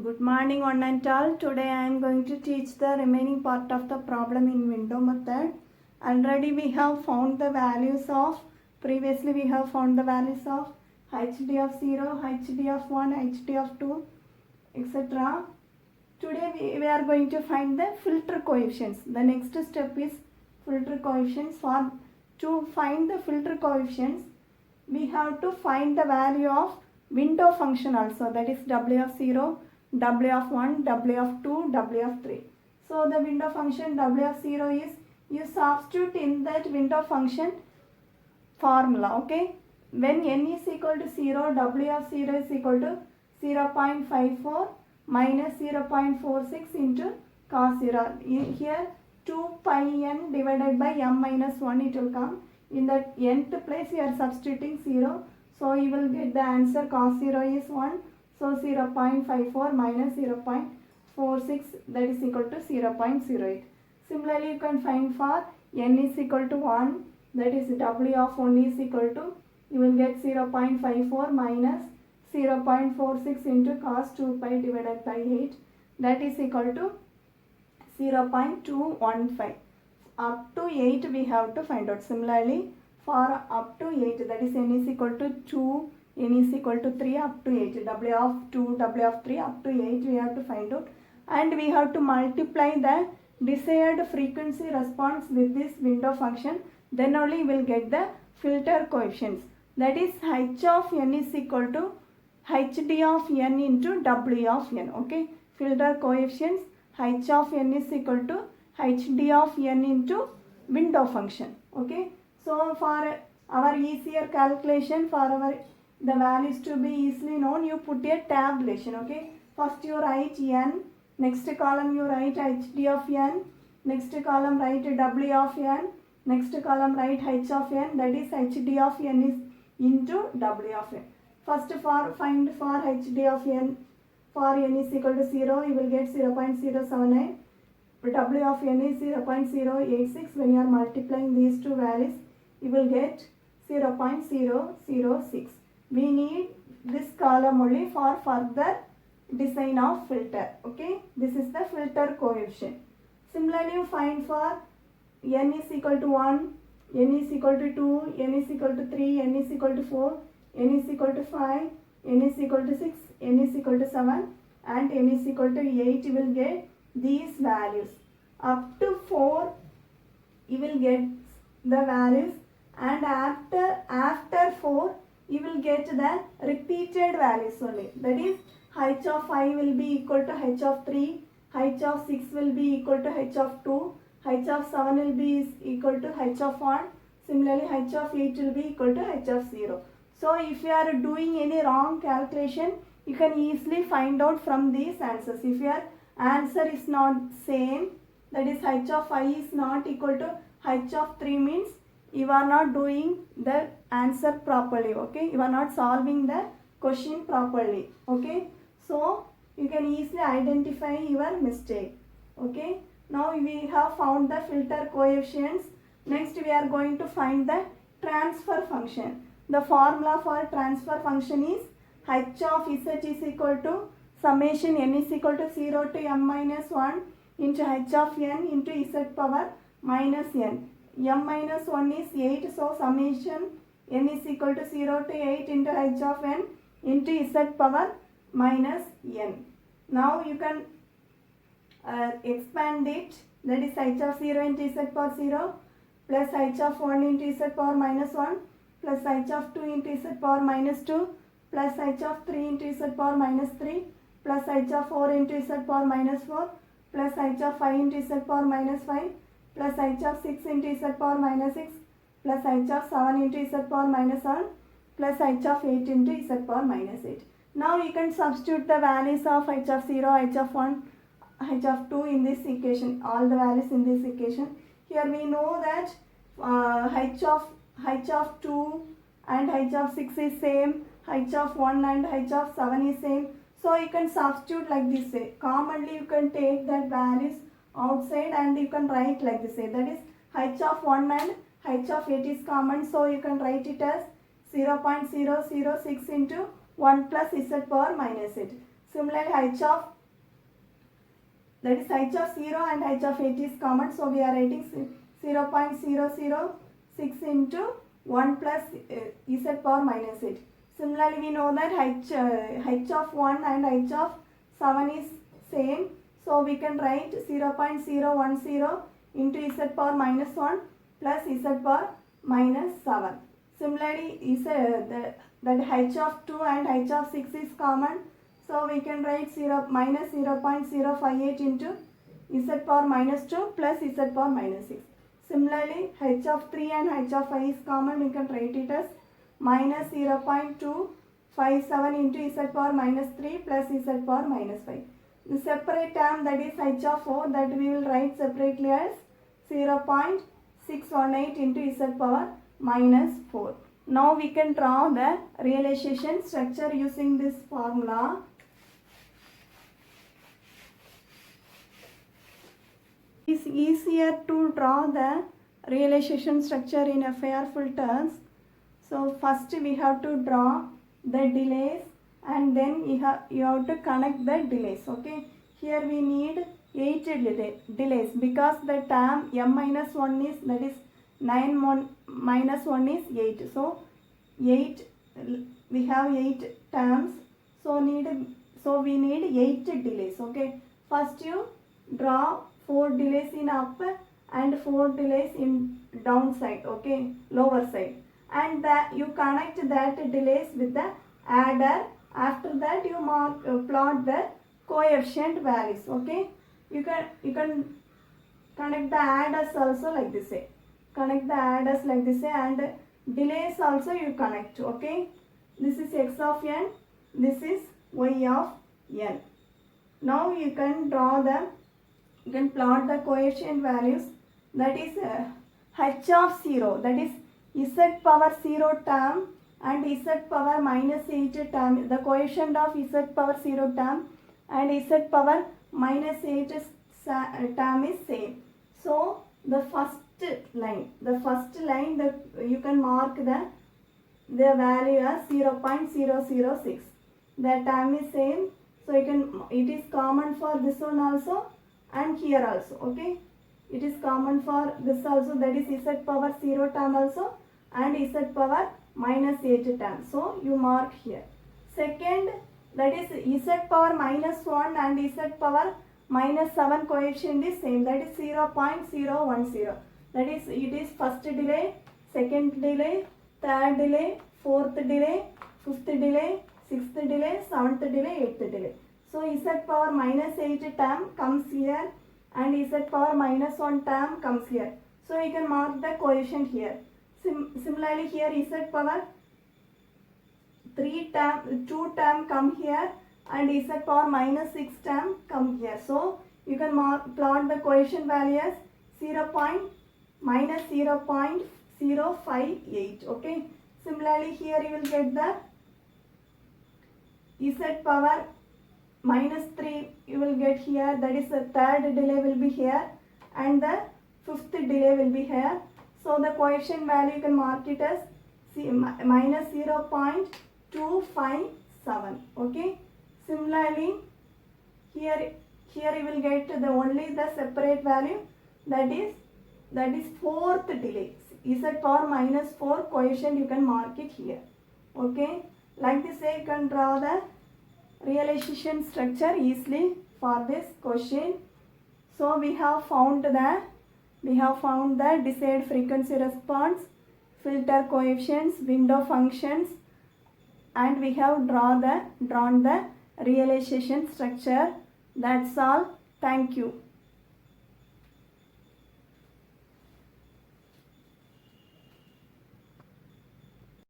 Good morning one and all. Today I am going to teach the remaining part of the problem in window method. Already we have found the values of, previously we have found the values of hd of 0, hd of 1, hd of 2, etc. Today we are going to find the filter coefficients. The next step is filter coefficients. To find the filter coefficients, we have to find the value of window function also, that is w of 0, w of 1, w of 2, w of 3. So the window function w of 0 is, you substitute in that window function formula, okay. When n is equal to 0, w of 0 is equal to 0.54 minus 0.46 into cos 0. Here 2 pi n divided by m minus 1 it will come. In that nth place you are substituting 0. So you will get the answer cos 0 is 1. So 0.54 minus 0.46, that is equal to 0.08. Similarly you can find for n is equal to 1, that is w of 1 is equal to, you will get 0.54 minus 0.46 into cos 2 pi divided by 8, that is equal to 0.215. Up to 8 we have to find out. Similarly for up to 8, that is n is equal to 2, n is equal to 3 up to 8, w of 2, w of 3 up to 8 we have to find out, and we have to multiply the desired frequency response with this window function, then only we will get the filter coefficients, that is h of n is equal to hd of n into w of n, okay. Filter coefficients, h of n is equal to hd of n into window function, okay. So for our easier calculation, for our the values to be easily known, you put a tabulation, okay. First you write n, next column you write hd of n, next column write w of n, next column write h of n, that is hd of n is into w of n. First find for hd of n, for n is equal to 0, you will get 0.079, w of n is 0.086. When you are multiplying these two values, you will get 0.006. We need this column only for further design of filter, okay. This is the filter coefficient. Similarly you find for n is equal to 1, n is equal to 2, n is equal to 3, n is equal to 4, n is equal to 5, n is equal to 6, n is equal to 7, and n is equal to 8. You will get these values. Up to 4 you will get the values, and after 4 you will get the repeated values only, that is h of 5 will be equal to h of 3, h of 6 will be equal to h of 2, h of 7 will be equal to h of 1, similarly h of 8 will be equal to h of 0. So if you are doing any wrong calculation, you can easily find out from these answers. If your answer is not same, that is h of 5 is not equal to h of 3, means you are not doing the answer properly, okay. You are not solving the question properly, okay. So you can easily identify your mistake, okay. Now we have found the filter coefficients. Next we are going to find the transfer function. The formula for transfer function is h of z is equal to summation n is equal to 0 to m minus 1 into h of n into z power minus n. M minus 1 is 8, so summation n is equal to 0 to 8 into h of n into z power minus n. Now you can expand it, that is h of 0 into z power 0 plus h of 1 into z power minus 1 plus h of 2 into z power minus 2 plus h of 3 into z power minus 3 plus h of 4 into z power minus 4 plus h of 5 into z power minus 5 plus h of 6 into z power minus 6 plus h of 7 into z power minus 1 plus h of 8 into z power minus 8. Now you can substitute the values of h of 0, h of 1, h of 2 in this equation, all the values in this equation. Here we know that h of 2 and h of 6 is same, h of 1 and h of 7 is same. So you can substitute like this way. Commonly you can take that values outside and you can write like this way, that is h of 1 and h of 8 is common, so you can write it as 0.006 into 1 plus z power minus 8. Similarly, h of 0 and h of 8 is common, so we are writing 0.006 into 1 plus z power minus 8. Similarly, we know that h of 1 and h of 7 is same, so we can write 0.010 into z power minus 1 plus z power minus 7. Similarly, that h of 2 and h of 6 is common, so we can write minus 0.058 into z power minus 2 plus z power minus 6. Similarly, h of 3 and h of 5 is common, we can write it as minus 0.257 into z power minus 3 plus z power minus 5. The separate term, that is h of 4, that we will write separately as 0.618 into z power minus 4. Now we can draw the realization structure using this formula. It is easier to draw the realization structure in FIR filters. So first we have to draw the delays, and then you have to connect the delays. Okay, here we need 8 delays because the term m minus 1 is, that is 9 minus 1 is 8. So 8, we have 8 terms, so we need 8 delays. Okay, first you draw 4 delays in up and 4 delays in downside, okay, lower side, and you connect that delays with the adder. After that you plot the coefficient values. Okay, you can connect the adders also like this way, connect the adders like this way, and delays also you connect. Okay, this is x of n, this is y of n. Now you can draw them, you can plot the coefficient values, that is h of 0, that is z power 0 term and z power minus 8 term, the coefficient of z power 0 term and z power minus 8 term is same. So the first line, you can mark the value as 0.006. The term is same, so it is common for this one also and here also. Okay, it is common for this also, that is z power 0 term also and z power minus 8 term, so you mark here. Second, that is z power minus 1 and z power minus 7 coefficient is same, that is 0.010. That is, it is first delay, second delay, third delay, fourth delay, fifth delay, sixth delay, seventh delay, eighth delay. So z power minus 8 term comes here and z power minus 1 term comes here. So you can mark the coefficient here. Similarly, here z power 2 term come here and z power minus 6 term come here. So you can plot the coefficient value as minus 0.058. Okay. Similarly, here you will get the z power minus 3 you will get here, that is the third delay will be here and the fifth delay will be here. So the coefficient value you can mark it as minus 0.257. Okay. Similarly, here you will get only the separate value, that is fourth delay, z power minus 4 coefficient, you can mark it here. Okay, like this way you can draw the realization structure easily for this question. So we have found the desired frequency response, filter coefficients, window functions, and we have drawn the realization structure. That's all. Thank you.